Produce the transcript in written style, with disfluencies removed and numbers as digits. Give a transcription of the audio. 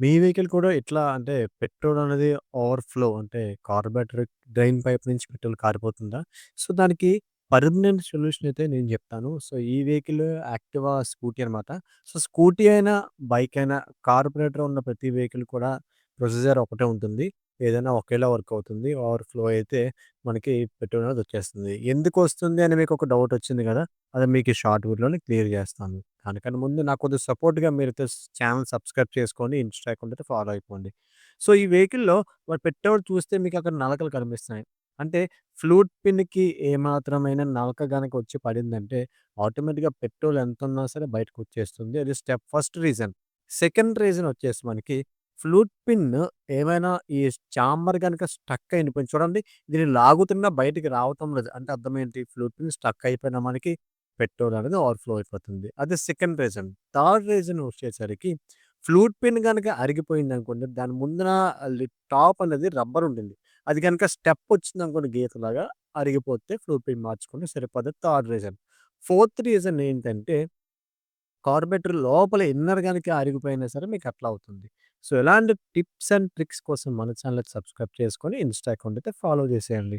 మీ vehicle కూడా ఇట్లా అంటే పెట్రోల్ అనేది ఓవర్‌ఫ్లో అంటే కార్బోరేటర్ డ్రైన్ పైప్ నుంచి పెట్రోల్ కారిపోతుందా? సో, దానికి పర్మనెంట్ సొల్యూషన్ అయితే నేను జెప్తాను. సో, ఈ వెహికల్ యాక్టివా స్కూటీ అనమాట. సో, స్కూటీ అయినా, బైక్ అయినా కార్బొరేటర్ ఉన్న ప్రతి వెహికల్ కూడా ప్రొసీజర్ ఒకటే ఉంటుంది. ఏదైనా ఒకేలా వర్క్ అవుతుంది. ఓవర్‌ఫ్లో అయితే మనకి పెట్రోల్ అనేది వచ్చేస్తుంది. ఎందుకొస్తుంది అని మీకు ఒక డౌట్ వచ్చింది గదా! అది మీకు ఈ షార్ట్ వీడియోలోనే క్లియర్ జేస్తాను. దానికన్నా ముందు నాకు కొద్దిగా సపోర్ట్‌గా మీరైతే ఛానెల్ సబ్స్క్రైబ్ చేసుకొని, ఇన్‌స్టా అకౌంట్ అయితే ఫాలో అయిపోండి. సో, ఈ వెహికల్‌లో మరి పెట్టేవాడు చూస్తే మీకక్కడ నలకలు కనిపిస్తున్నాయి. అంటే ఫ్లూట్ పిన్‌కి ఏమాత్రమైన నలక గనక వచ్చి పడిందంటే, ఆటోమేటిక్‌గా పెట్రోల్ ఎంతున్నా సరే బయటకొచ్చేస్తుంది. అది ఫస్ట్ రీజన్. సెకండ్ రీజన్ వచ్చేసి మనకి ఫ్లూట్ పిన్ ఏమైనా ఈ చాంబర్ గనక స్టక్ అయిపోయింది చూడండి. దీన్ని లాగుతున్నా బయటికి రావటం లేదు. అంటే అర్థం ఏంటి? ఫ్లూట్ పిన్ స్టక్ అయిపోయినా మనకి పెట్రోల్ అనేది ఓవర్‌ఫ్లో అయిపోతుంది. అది సెకండ్ రీజన్. థర్డ్ రీజన్ వచ్చేసరికి ఫ్లూట్ పిన్ గనక అరిగిపోయిందనుకోండి, దాని ముందున టాప్ అనేది రబ్బర్ ఉంటుంది. అది గనక స్టెప్ వచ్చిందనుకోండి గీతలాగా అరిగిపోతే ఫ్లూట్ పిన్ మార్చుకుంటే సరిపోద్ది. Third reason. ఫోర్త్ రీజన్ ఏంటంటే కార్బొరేటర్ లోపల ఇన్నర్ గనక అరిగిపోయినా సరే మీకట్లా అవుతుంది. సో, ఇలాంటి టిప్స్ అండ్ ట్రిక్స్ కోసం మన ఛానెల్‌కి సబ్స్క్రైబ్ చేసుకొని ఇన్‌స్టా అకౌంట్ అయితే ఫాలో చేసేయండి.